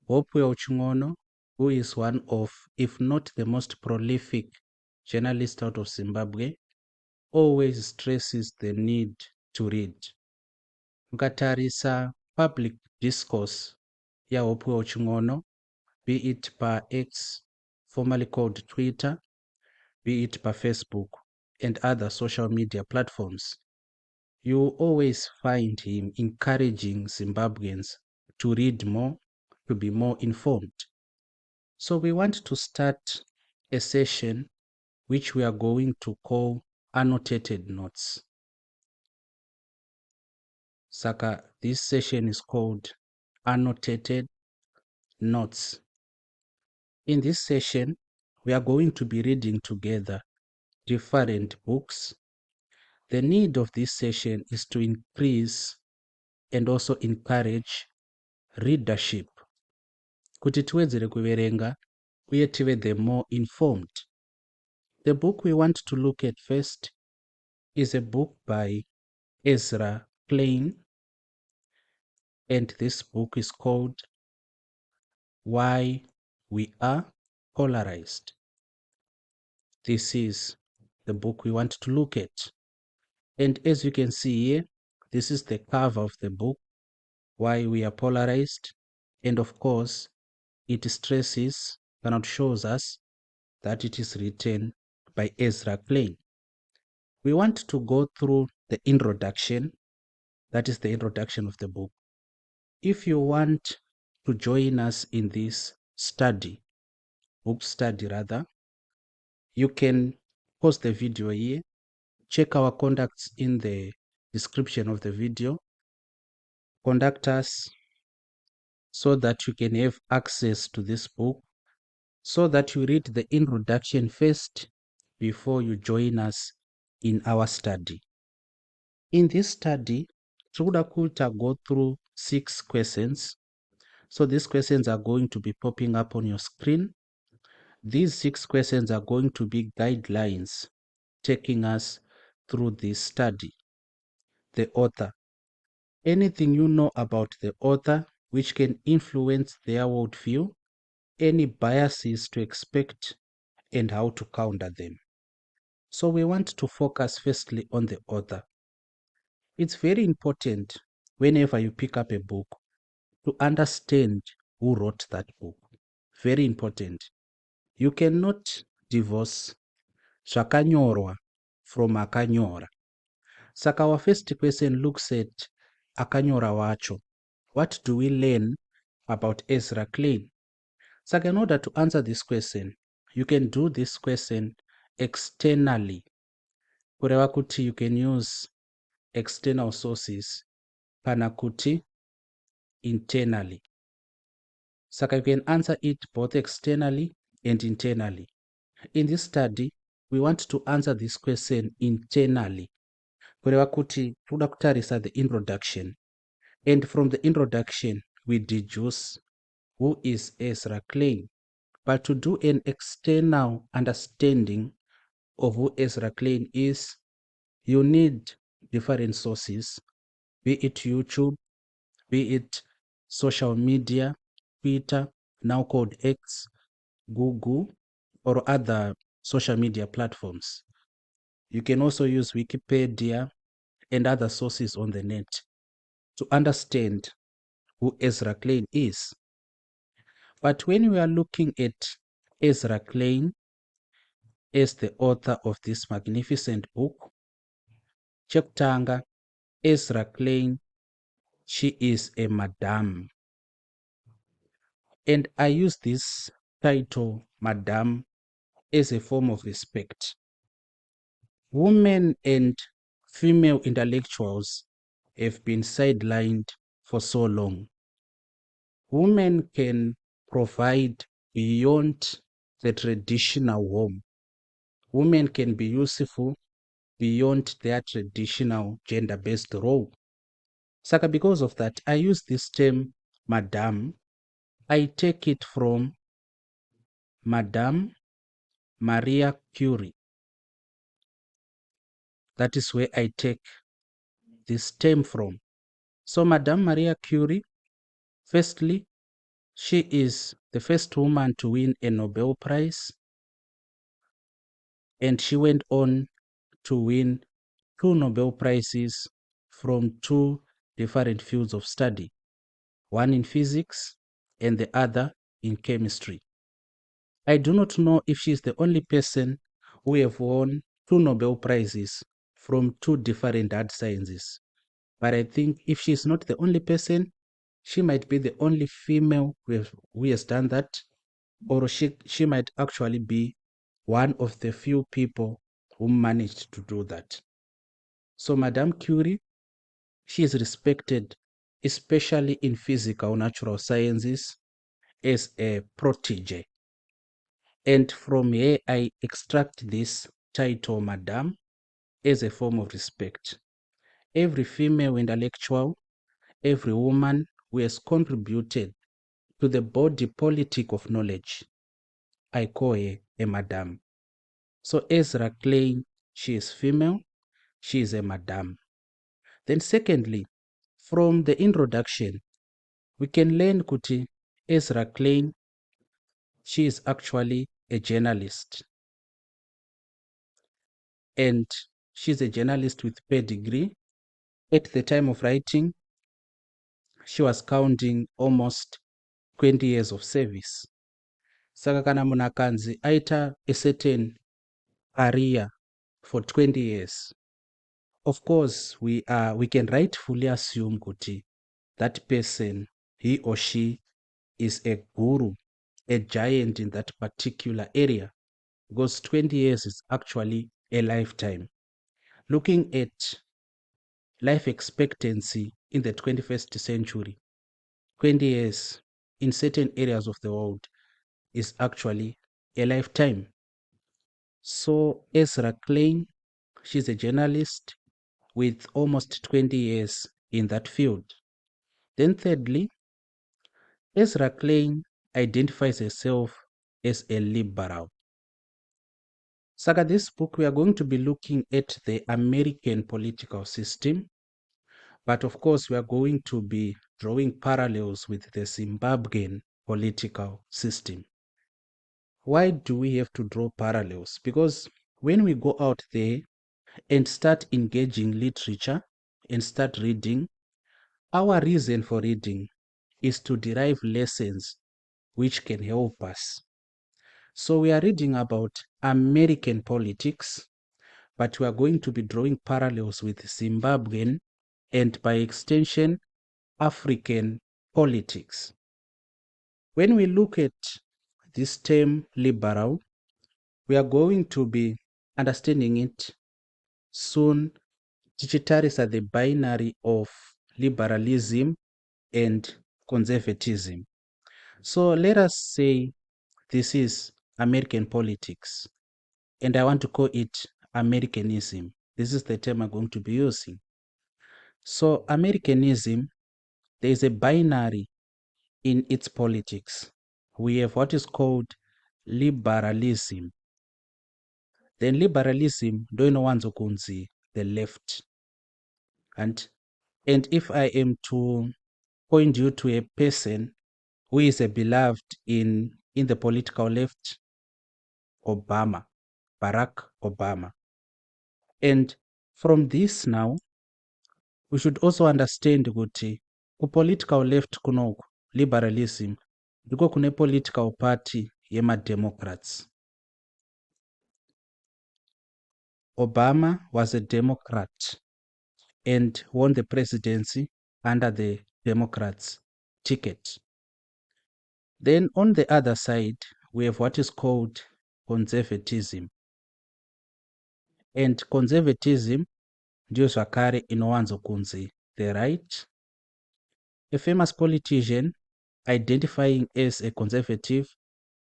Hopewell Chingono, who is one of, if not the most prolific journalist out of Zimbabwe, always stresses the need to read. Mukatarisa public discourse yaHopewell Chingono, be it per X, formerly called Twitter, be it per Facebook and other social media platforms, you always find him encouraging Zimbabweans to read more, to be more informed. So we want to start a session which we are going to call annotated notes. Saka, this session is called annotated notes. In this session, we are going to be reading together different books. The need of this session is to increase and also encourage readership. Kuti tiwedzere kuverenga uye tive the more informed. The book we want to look at first is a book by Ezra Klein, and this book is called Why We Are Polarized. This is the book we want to look at. And as you can see here, this is the cover of the book, Why We Are Polarized. And of course, it stresses and shows us that it is written by Ezra Klein. We want to go through the introduction. That is the introduction of the book. If you want to join us in this study, book study rather, you can pause the video here, check our contacts in the description of the video, contact us so that you can have access to this book, so that you read the introduction first before you join us in our study. In this study, Trudakulta go through 6 questions. So these questions are going to be popping up on your screen. These 6 questions are going to be guidelines taking us through this study. The author. Anything you know about the author which can influence their worldview, any biases to expect, and how to counter them. So we want to focus firstly on the author. It's very important whenever you pick up a book to understand who wrote that book. Very important. You cannot divorce zvakanyorwa from akanyora. Saka our first question looks at akanyora wacho. What do we learn about Ezra Klein? Saka in order to answer this question, you can do this question externally. Kureva kuti you can use external sources kana kuti internally. Saka you can answer it both externally and internally. In this study, we want to answer this question internally. Kureva kuti toda kutarisa the introduction, and from the introduction we deduce who is Ezra Klein. But to do an external understanding of who Ezra Klein is, you need different sources, be it YouTube, be it social media, Twitter, now called X, Google, or other social media platforms. You can also use Wikipedia and other sources on the net to understand who Ezra Klein is. But when we are looking at Ezra Klein as the author of this magnificent book, Cheptanga, Ezra Klein, she is a madam. And I use this title, madam, as a form of respect. Women and female intellectuals have been sidelined for so long. Women can provide beyond the traditional home. Women can be useful beyond their traditional gender-based role. Saka, because of that, I use this term, madam. I take it from Madame Maria Curie. That is where I take this term from. So Madame Maria Curie, firstly, She is the first woman to win a Nobel Prize, and she went on to win 2 Nobel Prizes from 2 different fields of study, one in physics and the other in chemistry. I do not know if she is the only person who have won 2 Nobel Prizes from 2 different hard sciences. But I think if she is not the only person, she might be the only female who has done that, or she might actually be one of the few people who managed to do that. So Madame Curie, she is respected, especially in physical natural sciences, as a protege. And from here, I extract this title, Madame, as a form of respect. Every female intellectual, every woman who has contributed to the body politic of knowledge, I call her a Madame. So Ezra Klein, she is female, she is a Madame. Then secondly, from the introduction, we can learn kuti Ezra Klein, she is actually a journalist. And she's a journalist with pedigree. At the time of writing, she was counting almost 20 years of service. Saka kana munhu akanzi aita a certain career for 20 years, of course we can rightfully assume kuti that person, he or she, is a guru, a giant in that particular area, because 20 years is actually a lifetime. Looking at life expectancy in the 21st century, 20 years in certain areas of the world is actually a lifetime. So Ezra Klein, she's a journalist with almost 20 years in that field. Then thirdly, Ezra Klein identifies herself as a liberal. Saka, this book we are going to be looking at the American political system, but of course we are going to be drawing parallels with the Zimbabwean political system. Why do we have to draw parallels? Because when we go out there and start engaging literature and start reading, our reason for reading is to derive lessons which can help us. So we are reading about American politics, but we are going to be drawing parallels with Zimbabwean and by extension, African politics. When we look at this term liberal, we are going to be understanding it soon. Tichitarisa the binary of liberalism and conservatism. So let us say this is American politics, and I want to call it Americanism. This is the term I'm going to be using. So Americanism, there is a binary in its politics. We have what is called liberalism. Then liberalism, do you know one's kunzi, the left. And if I am to point you to a person who is a beloved in the political left, Obama, Barack Obama. And from this now, we should also understand kuti ku-political left kunoku, liberalism, ndiko kune political party yema-Democrats. Obama was a Democrat and won the presidency under the Democrats' ticket. Then on the other side, we have what is called conservatism. And conservatism ndio zvakare inowanzo kunzi the right. A famous politician identifying as a conservative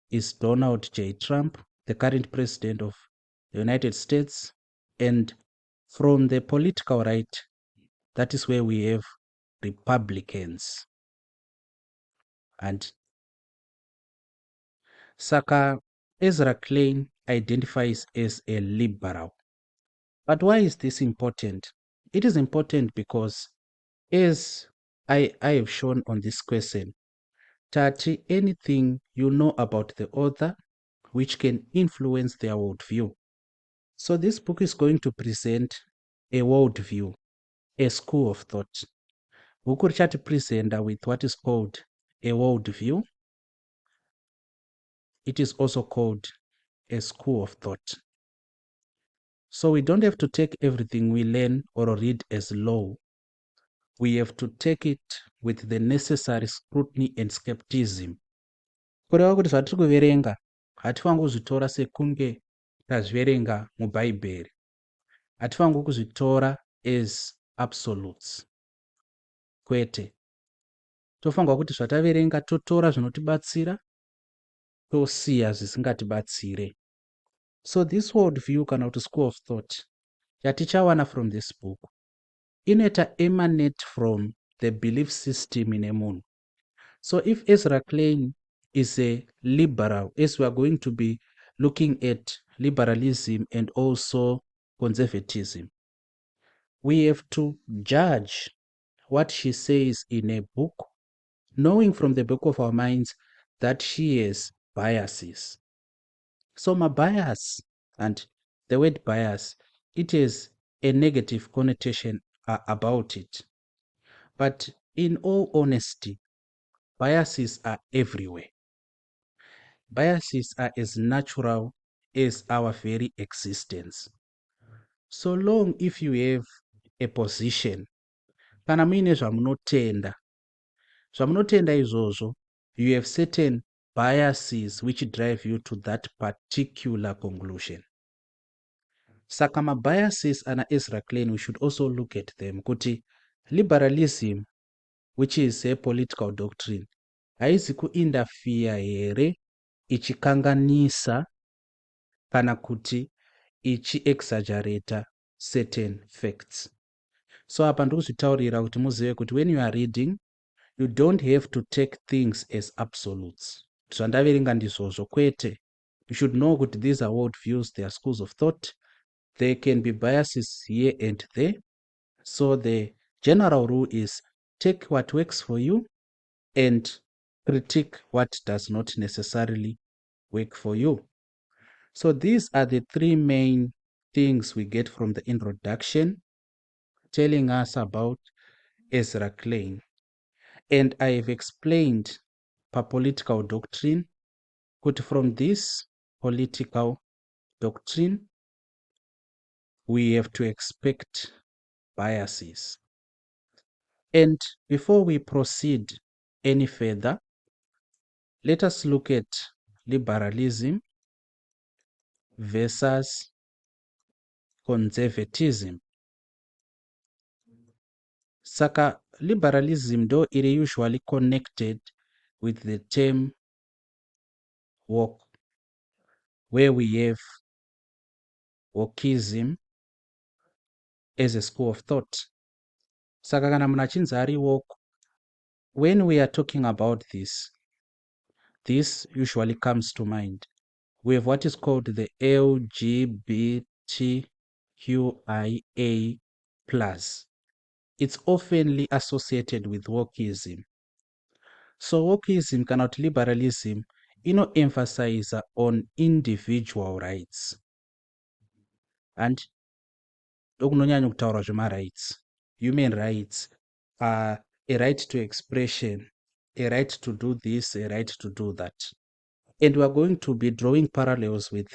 is Donald J. Trump, the current president of the United States. And from the political right, that is where we have Republicans. And Saka Ezra Klein identifies as a liberal. But why is this important? It is important because, as I have shown on this question, tati anything you know about the author which can influence their worldview. So this book is going to present a worldview, a school of thought. Bhuku richatipresenta with what is called a worldview. It is also called a school of thought. So we don't have to take everything we learn or read as law. We have to take it with the necessary scrutiny and skepticism. Kureva kuti zvatiri kuverenga hatifaniri kuzvitora sekunge tazviverenga mubhaibheri. Hatifaniri kuzvitora as absolutes. Kwete. Tofanirwa kuti zvataverenga totora zvinotibatsira tosiya zvisingatibatsire. So this worldview kana kuti school of thought yatichawana from this book inoita emanate from the belief system in a moon. So if Ezra Klein is a liberal, as we are going to be looking at liberalism and also conservatism, we have to judge what she says in a book, knowing from the back of our minds that she has biases. So my bias, and the word bias, it has a negative connotation about it. But in all honesty, biases are everywhere. Biases are as natural as our very existence. So long if you have a position, kana muine zvamunotenda izvozvo, you have certain biases which drive you to that particular conclusion. Saka biases ana Ezra Klein, we should also look at them. Kuti liberalism, which is a political doctrine, haizi kuinterfere here ichikanganisa kana kuti ichi-exaggerata certain facts. So apa ndikuzvitaurira kuti muzive kuti when you are reading, you don't have to take things as absolutes. Zvandaverenga ndizvozvo kwete. You should know kuti these are world views, they are schools of thought. There can be biases here and there. So the general rule is take what works for you and critique what does not necessarily work for you. So these are the three main things we get from the introduction, telling us about Ezra Klein. And I have explained political doctrine. But from this political doctrine, we have to expect biases. And before we proceed any further, let us look at liberalism versus conservatism. Saka liberalism though it is usually connected with the term woke, where we have wokeism as a school of thought. Saka kana munhu achinzi ari woke, when we are talking about this usually comes to mind. We have what is called the LGBTQIA+. It's oftenly associated with wokeism. So wokeism cannot liberalism emphasize on individual rights. And dokunonyanya kutaura zvema-rights. Human rights are a right to expression, a right to do this, a right to do that. And we are going to be drawing parallels with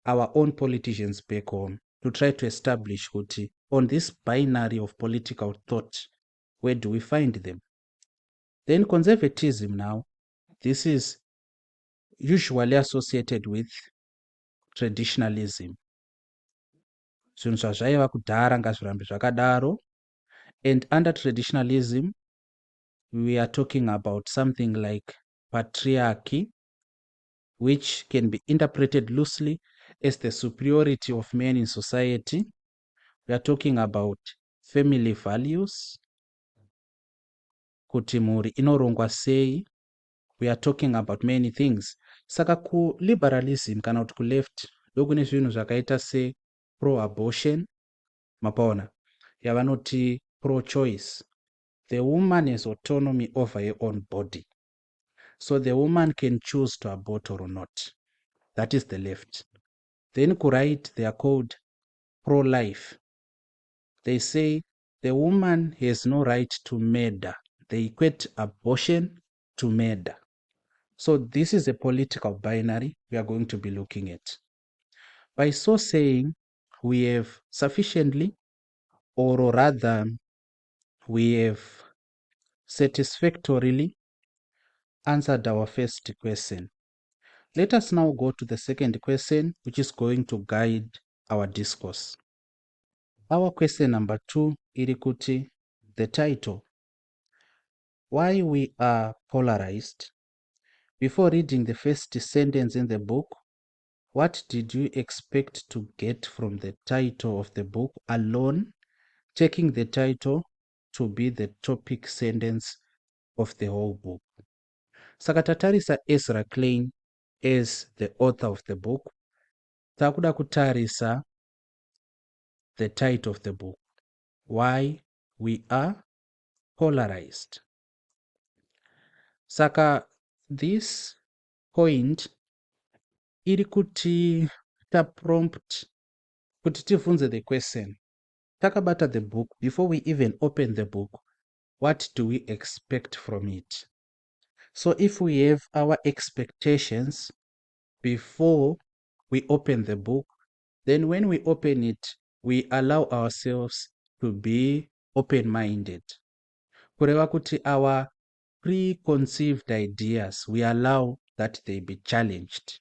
our own politicians back home to try to establish on this binary of political thought, where do we find them? Then conservatism now, this is usually associated with traditionalism. Zvinhu zvazvaiva kudhara ngazvirambe zvakadaro. And under traditionalism, we are talking about something like patriarchy, which can be interpreted loosely as the superiority of men in society. We are talking about family values, kuti mhuri inorongwa sei. We are talking about many things. Saka ku-liberalism kana kuti ku-left ndokune zvinhu zvakaita se pro-abortion, mapaona, yavanoti pro-choice. The woman has autonomy over her own body. So the woman can choose to abort or not. That is the left. Then right, they are called pro-life. They say the woman has no right to murder. They equate abortion to murder. So this is a political binary we are going to be looking at. By so saying, we have sufficiently, or rather, we have satisfactorily answered our first question. Let us now go to the second question, which is going to guide our discourse. Our question number 2, irikuti, the title, Why We Are Polarized. Before reading the first sentence in the book, what did you expect to get from the title of the book alone, taking the title to be the topic sentence of the whole book? Saka tatarisa Ezra Klein as the author of the book, takuda kutarisa the title of the book, Why We Are Polarized. Saka this point iri kuti taprompt kuti tivunze the question, takabata the book, before we even open the book, what do we expect from it? So if we have our expectations before we open the book, then when we open it, we allow ourselves to be open-minded. Kureva kuti our preconceived ideas, we allow that they be challenged.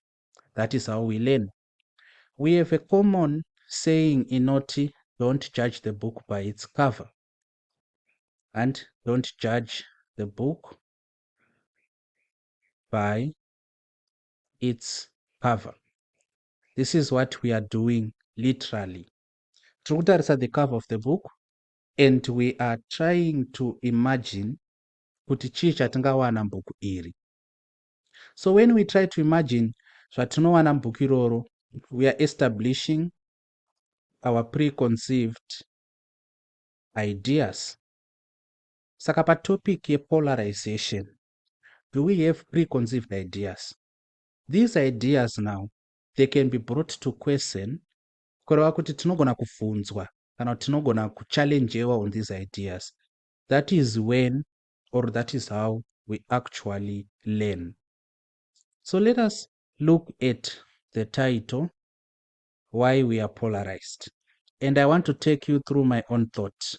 That is how we learn. We have a common saying in Noti, don't judge the book by its cover. And don't judge the book by its cover. This is what we are doing literally. Trukutarisa the cover of the book, and we are trying to imagine kuti chii chatingawana mubhuku iri. So when we try to imagine zvatinowana mubhuku iroro, we are establishing our preconceived ideas. Saka pa topic ye polarization, do we have preconceived ideas? These ideas now, they can be brought to question, kureva kuti tinogona kubvunzwa kana kuti tinogona kuchallengewa on these ideas. That is when, or that is how we actually learn. So let us look at the title, Why We Are Polarized. And I want to take you through my own thoughts.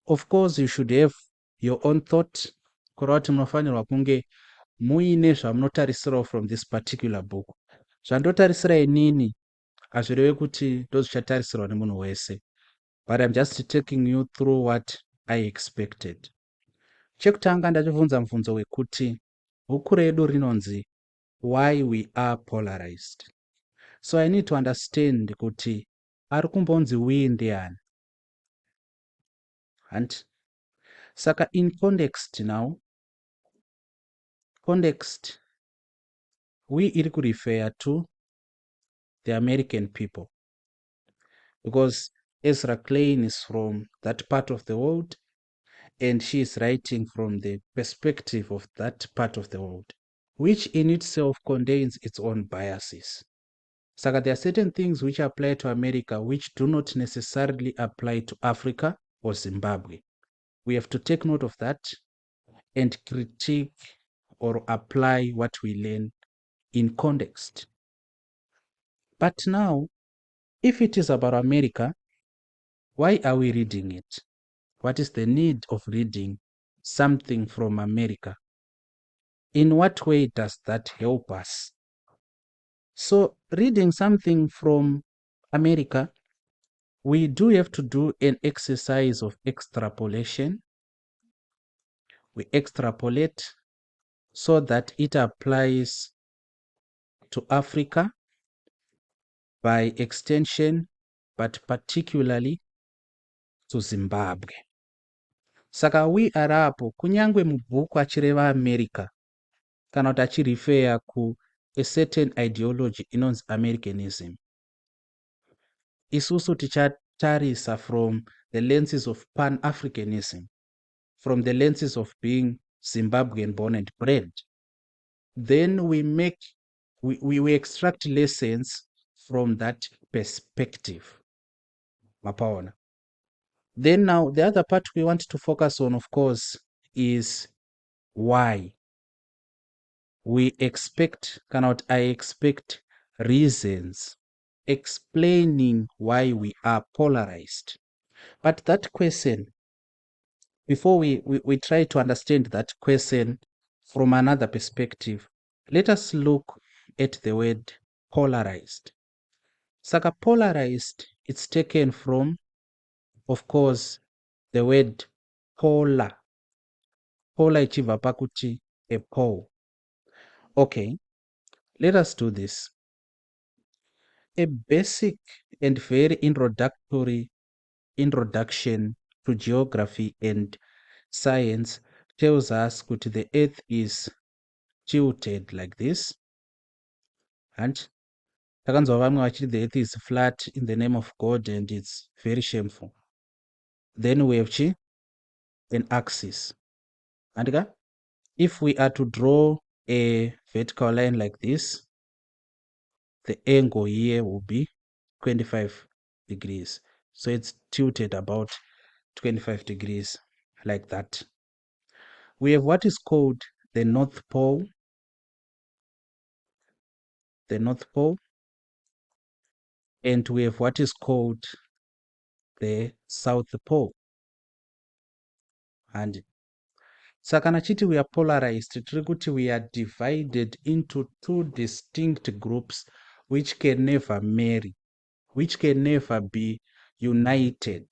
Of course, you should have your own thought. Kureva kuti munofanirwa kunge muine zvamunotarisirawo from this particular book. Zvandotarisira inini hazvireve kuti ndozvichatarisirwa nemunhu wese, but I'm just taking you through what I expected. Chekutanga ndachibvunza mubvunzo wekuti bhuku redu rinonzi Why We Are Polarized. So I need to understand kuti ari kumbonzi we ndiani. And saka in context now, context, we iri kurefer to the American people, because Ezra Klein is from that part of the world, and she is writing from the perspective of that part of the world, which in itself contains its own biases. Saka there are certain things which apply to America which do not necessarily apply to Africa or Zimbabwe. We have to take note of that and critique or apply what we learn in context. But now, if it is about America, why are we reading it? What is the need of reading something from America? In what way does that help us? So reading something from America, we do have to do an exercise of extrapolation. We extrapolate so that it applies to Africa by extension, but particularly to Zimbabwe. Saka we are apo kunyangwe mubhuku achireva America kana kuti achirefera ku a certain ideology inonzi Americanism. Isusu tichatarisa from the lenses of Pan-Africanism, from the lenses of being Zimbabwean born and bred. then we extract lessons from that perspective. Mapaona. Then now the other part we want to focus on, of course, is why we expect, cannot I expect reasons explaining why we are polarized. But that question, before we try to understand that question from another perspective, let us look at the word polarized. Saka polarized, it's taken from, of course, the word polar. Polar ichibva pakuti a pole. Okay, let us do this. A basic and very introduction to geography and science tells us that the earth is tilted like this, and takanzwa vamwe vachiti the earth is flat in the name of God, and it's very shameful. Then we have an axis, and if we are to draw a vertical line like this, the angle here will be 25 degrees. So it's tilted about 25 degrees like that. We have what is called the North Pole, and we have what is called the South Pole. And saka chiti we are polarized, tiri kuti we are divided into two distinct groups which can never marry, which can never be united.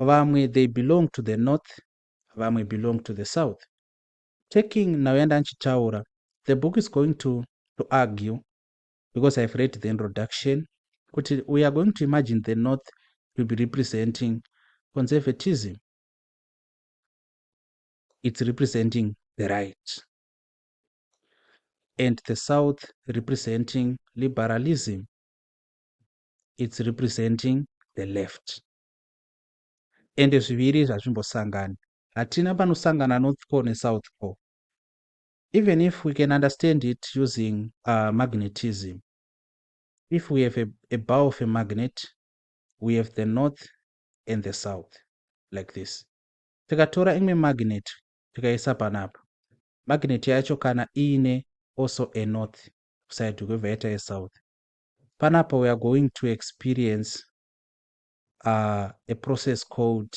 Vamwe they belong to the north, vamwe belong to the south. Taking Nawenda Nchitaura, the book is going to argue, because I've read the introduction, we are going to imagine the north to be representing conservatism. It's representing the right. And the south representing liberalism. It's representing the left. And zviviri zvazvimbosangana. Hatina panosangana North Pole neSouth Pole. Even if we can understand it using magnetism, if we have a bar of a magnet, we have the north and the south, like this. Tikatora imwe magnet, tikaisa panapa. Magnet yacho kana ine also a north side kwebva yaita a south. Panapa we are going to experience a process called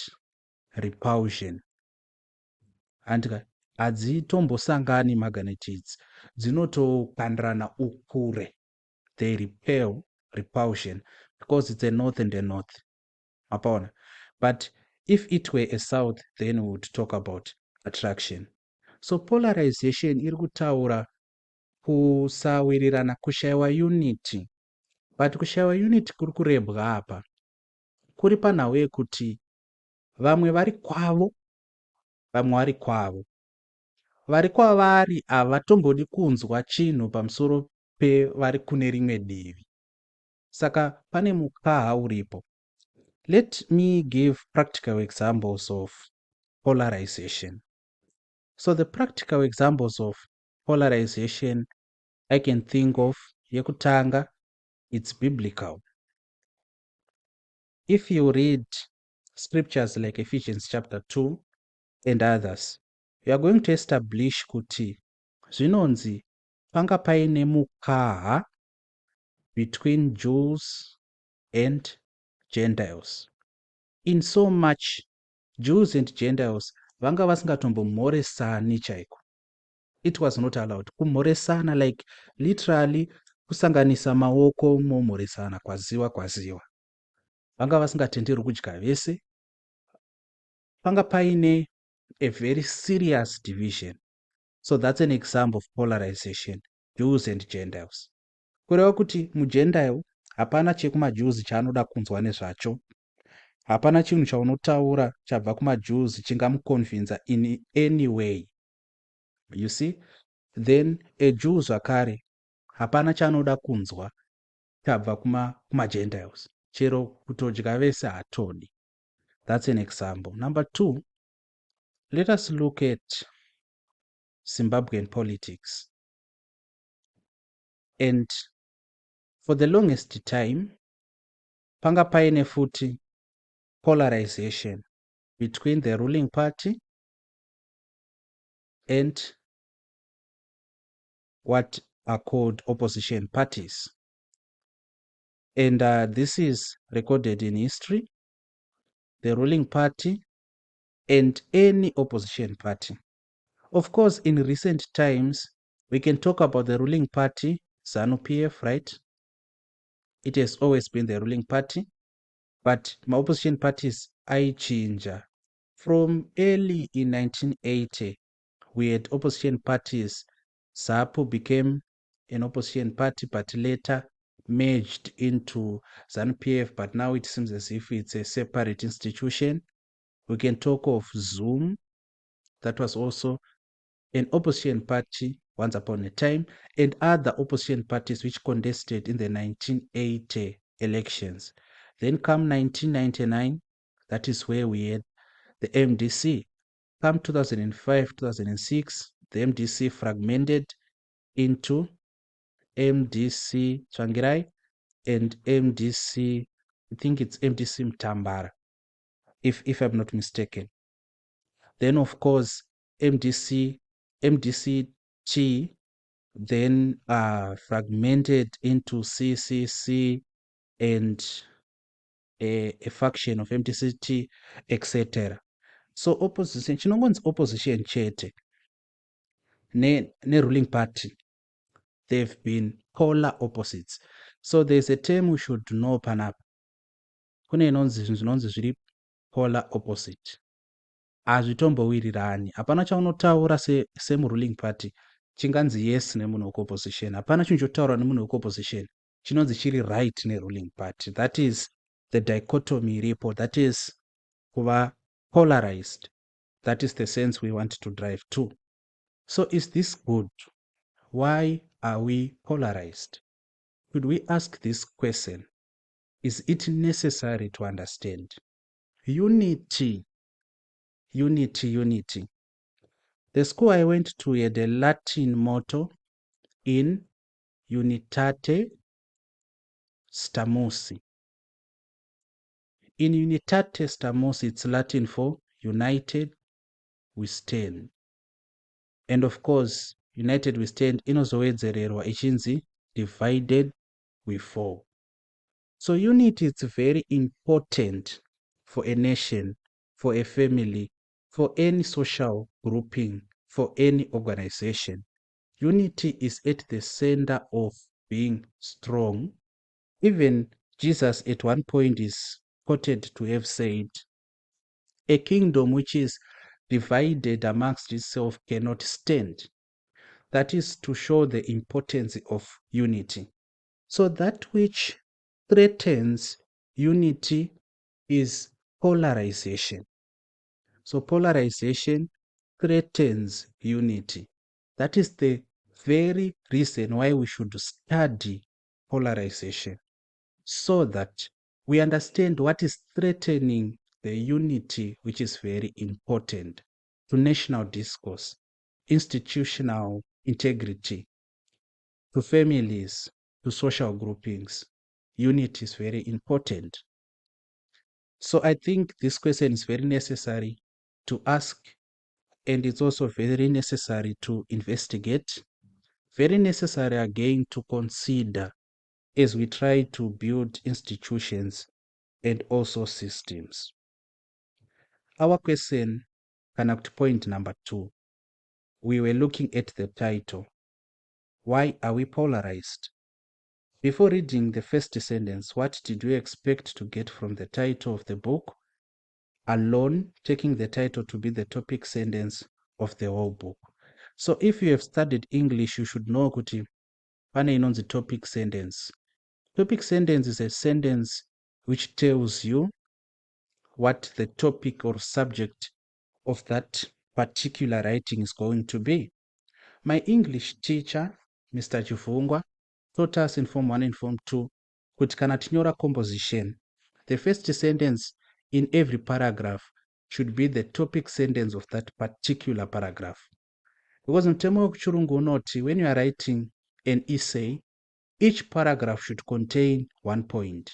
repulsion. And hadzitombosangani magnet idzi, dzinotopandirana ukure. They repel, repulsion, because it's a north and a north. Apana. But if it were a south, then we would talk about attraction. So polarization iri kutaura kusawirirana, kushayiwa unity. But kushayiwa unity kuri kurebwa apa kuri panhau yekuti vamwe vari kwavo, vamwe vari kwavo. Vari kwavari havatombodi kunzwa chinhu pamusoro pevari kune rimwe divi. Saka pane mukaha uripo. Let me give practical examples of polarization. So the practical examples of polarization I can think of, yekutanga, it's biblical. If you read scriptures like Ephesians chapter 2 and others, you are going to establish kuti zvinonzi panga paine mukaha between Jews and Gentiles. In so much, Jews and Gentiles vanga vasingatombomhoresani chaiko. It was not allowed kumhoresana, like literally kusanganisa maoko momhoresana kwaziwa. Vanga vasingatenderwi kudya vese. Panga paine a very serious division. So that's an example of polarization, Jews and Gentiles. Kureva kuti muGentile hapana chekumaJews chaanoda kunzwa nezvacho. Hapana chinhu chaunotaura chabva kumaJews chingamuconvinza in any way. You see? Then a Jew zvakare hapana chaanoda kunzwa chabva kumaGentiles. Chero kutodya vese hatodi. That's an example. Number 2, let us look at Zimbabwean politics. And for the longest time, panga paine futi polarization between the ruling party and what are called opposition parties. And this is recorded in history, the ruling party and any opposition party. Of course, in recent times, we can talk about the ruling party, ZANU-PF, right? It has always been the ruling party, but my opposition parties, aichinja. From early in 1980, we had opposition parties. ZAPU became an opposition party, but later merged into ZANU-PF, but now it seems as if it's a separate institution. We can talk of Zoom, that was also an opposition party once upon a time, and other opposition parties which contested in the 1980 elections. Then come 1999, that is where we had the MDC. Come 2005, 2006, the MDC fragmented into MDC Tsvangirai and MDC, I think it's MDC Mtambara, if I'm not mistaken. Then, of course, MDCT then fragmented into CCC and a faction of MDCT, etc. So opposition, chinongonzi opposition chete ne ruling party, they've been polar opposites. So there's a term we should know panapa. Kune zvinonzi zviri polar opposite. Hazvitombowirirani. Hapana chaunotaura semuruling party chinganzi yes nemunhu wekuopposition. Hapana chinotaurwa nemunhu wekuopposition chinonzi chiri right neruling party. That is the dichotomy iripo. That is kuva polarized. That is the sense we want to drive to. So is this good? Why are we polarized? Could we ask this question? Is it necessary to understand? Unity. The school I went to had a Latin motto in Unitate Stamusi. In Unitate Stamusi, it's Latin for united we stand. And of course, united we stand inozowedzererwa ichinzi divided we fall. So unity is very important for a nation, for a family, for any social grouping, for any organization. Unity is at the center of being strong. Even Jesus at one point is quoted to have said, a kingdom which is divided amongst itself cannot stand. That is to show the importance of unity. So that which threatens unity is polarization. So polarization threatens unity. That is the very reason why we should study polarization, so that we understand what is threatening the unity, which is very important to national discourse, institutional integrity, to families, to social groupings. Unity is very important. So I think this question is very necessary to ask, and it's also very necessary to investigate, very necessary again to consider as we try to build institutions and also systems. Our question, connect point number 2, we were looking at the title, why are we polarized? Before reading the first sentence, what did you expect to get from the title of the book? Alone, taking the title to be the topic sentence of the whole book. So if you have studied English, you should know kuti pane inonzi topic sentence. Topic sentence is a sentence which tells you what the topic or subject of that particular writing is going to be. My English teacher, Mr. Chifungwa, taught us in Form 1 and Form 2 kuti kana tinyora composition, the first sentence in every paragraph should be the topic sentence of that particular paragraph. Because mutemo wekuchirungu unoti when you are writing an essay, each paragraph should contain one point,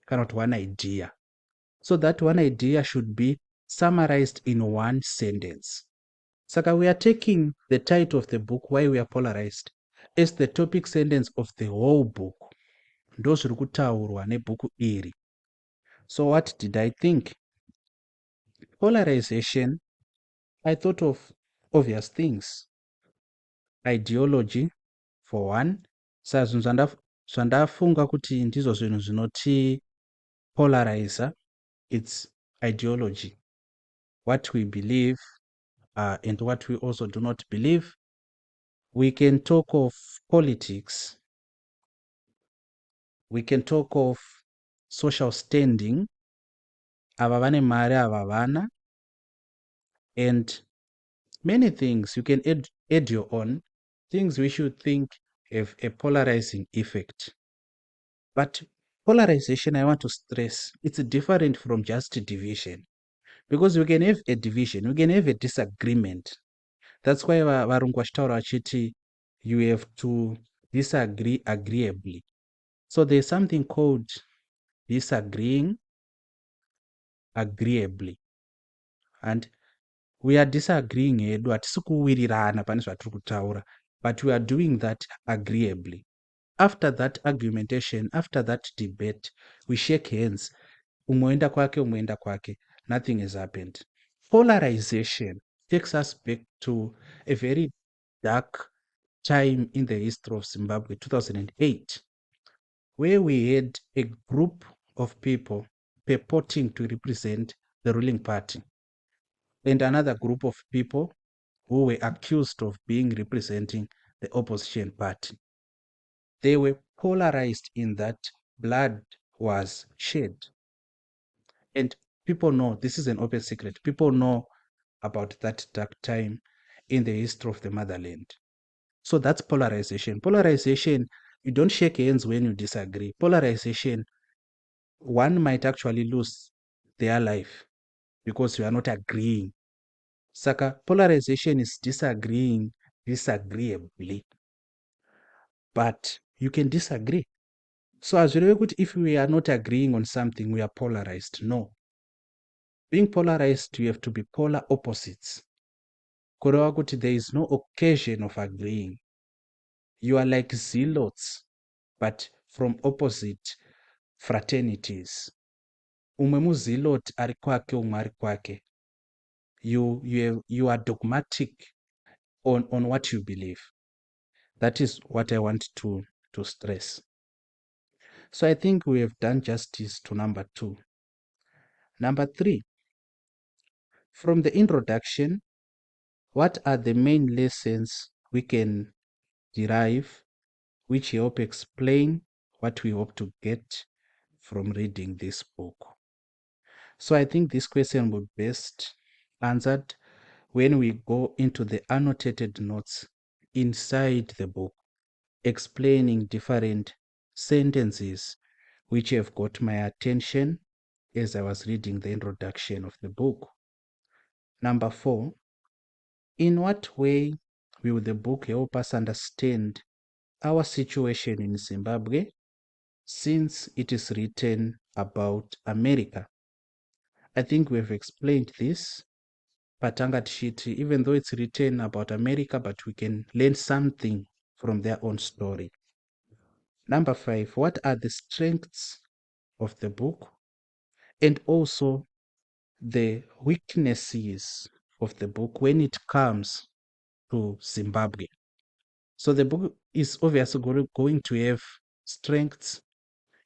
kana kuti one idea. So that one idea should be summarized in one sentence. Saka we are taking the title of the book, Why We Are Polarized, as the topic sentence of the whole book. Ndo zviri kutaurwa nebhuku iri. So what did I think? Polarization, I thought of obvious things. Ideology, for one. Saka zvinhu zvandafunga kuti ndizvo zvinhu zvinoti polarizer, it's ideology. What we believe and what we also do not believe. We can talk of politics. We can talk of social standing. Ava vane mari, ava havana. And many things you can add your own things we should think have a polarizing effect. But polarization, I want to stress, it's different from just division. Because we can have a division, we can have a disagreement. That's why varungu vachitaura vachiti you have to disagree agreeably. So there's something called disagreeing agreeably. And we are disagreeing hedu, hatisi kuwirirana pane zvatiri kutaura, but we are doing that agreeably. After that argumentation, after that debate, we shake hands. Umoenda kwake, umoenda kwake. Nothing has happened. Polarization takes us back to a very dark time in the history of Zimbabwe, 2008, where we had a group of people purporting to represent the ruling party and another group of people who were accused of being representing the opposition party. They were polarized in that blood was shed. And people know, this is an open secret, people know about that dark time in the history of the motherland. So that's polarization. Polarization, you don't shake hands when you disagree. Polarization, one might actually lose their life because you are not agreeing. Saka, polarization is disagreeing disagreeably. But you can disagree. So as we good, if we are not agreeing on something, we are polarized. No. Being polarized, you have to be polar opposites. Kureva kuti there is no occasion of agreeing. You are like zealots, but from opposite fraternities. Umwe muzealot ari kwake, umwe ari kwake. You are dogmatic on what you believe. That is what I want to stress. So I think we have done justice to number 2. Number 3, from the introduction, what are the main lessons we can derive which help explain what we hope to get from reading this book? So I think this question will be best answered when we go into the annotated notes inside the book, explaining different sentences which have got my attention as I was reading the introduction of the book. Number 4, in what way will the book help us understand our situation in Zimbabwe since it is written about America? I think we have explained this, Patanga Tshiti, even though it's written about America, but we can learn something from their own story. Number 5, what are the strengths of the book and also the weaknesses of the book when it comes to Zimbabwe? So the book is obviously going to have strengths.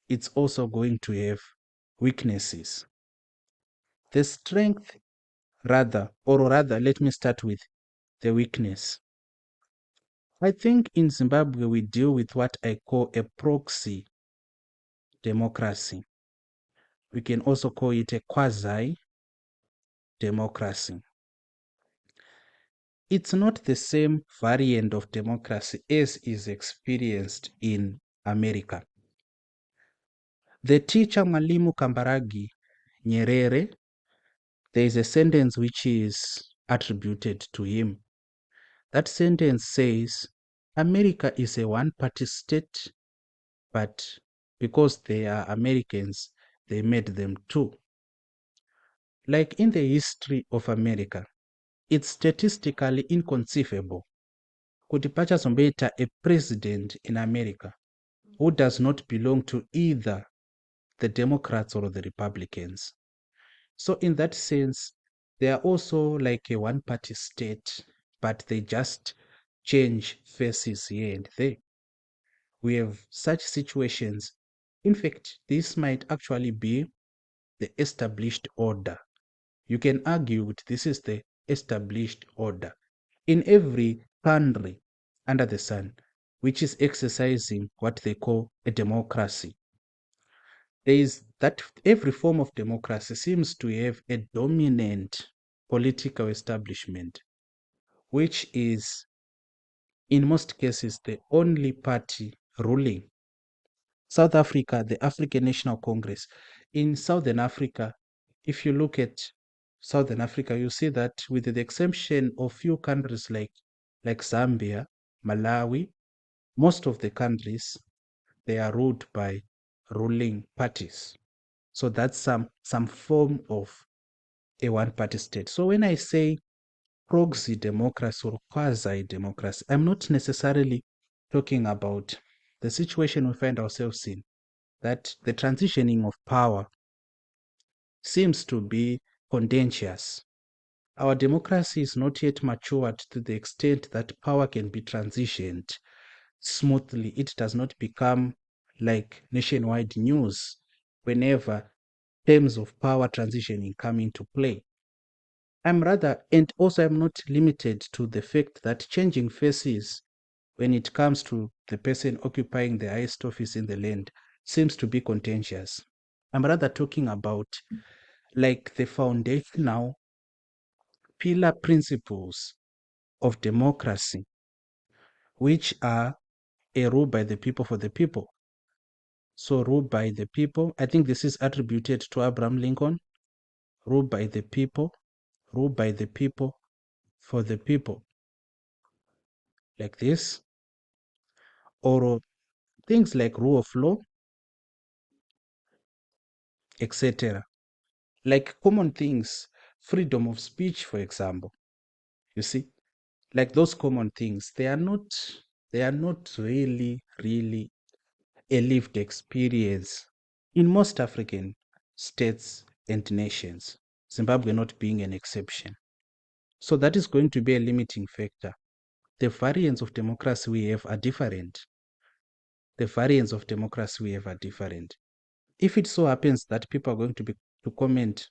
It's also going to have weaknesses. The strength, rather, let me start with the weakness. I think in Zimbabwe we deal with what I call a proxy democracy. We can also call it a quasi-democracy. It's not the same variant of democracy as is experienced in America. The teacher Mwalimu Kambarage Nyerere, there is a sentence which is attributed to him. That sentence says America is a one-party state, but because they are Americans, they made them two. Like in the history of America, it's statistically inconceivable kuti pachazomboita a president in America who does not belong to either the Democrats or the Republicans. So in that sense, they are also like a one-party state, but they just change faces here and there. We have such situations. In fact, this might actually be the established order. You can argue that this is the established order in every country under the sun, which is exercising what they call a democracy. There is that every form of democracy seems to have a dominant political establishment, which is in most cases the only party ruling. South Africa, the African National Congress. In Southern Africa, if you look at Southern Africa, you see that with the exception of few countries like Zambia, Malawi, most of the countries, they are ruled by ruling parties. So that's some form of a one-party state. So when I say proxy democracy or quasi-democracy, I'm not necessarily talking about the situation we find ourselves in, that the transitioning of power seems to be contentious. Our democracy is not yet matured to the extent that power can be transitioned smoothly. It does not become like nationwide news whenever terms of power transitioning come into play. And also I'm not limited to the fact that changing faces when it comes to the person occupying the highest office in the land seems to be contentious. I'm rather talking about like the foundational pillar principles of democracy, which are a rule by the people for the people. So rule by the people, I think this is attributed to Abraham Lincoln. Rule by the people, rule by the people for the people, like this. Or things like rule of law, etc. Like common things, freedom of speech, for example. You see, like those common things, they are not really a lived experience in most African states and nations, Zimbabwe not being an exception. So that is going to be a limiting factor. The variants of democracy we have are different. The variants of democracy we have are different. If it so happens that people are going to comment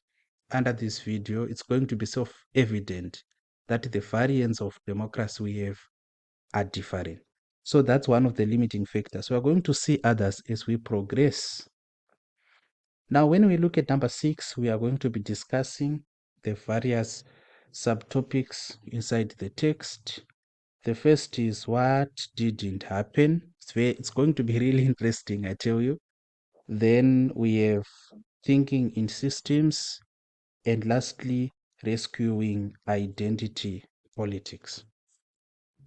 under this video, it's going to be self-evident that the variants of democracy we have are different. So that's one of the limiting factors. We are going to see others as we progress. Now, when we look at number 6, we are going to be discussing the various subtopics inside the text. The first is what didn't happen. It's going to be really interesting, I tell you. Then we have thinking in systems, and lastly, rescuing identity politics.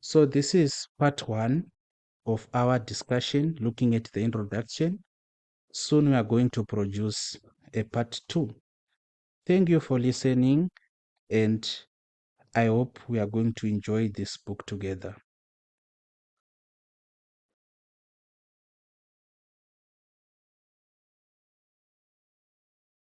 So this is part 1 of our discussion, looking at the introduction. Soon we are going to produce a part 2. Thank you for listening, and I hope we are going to enjoy this book together.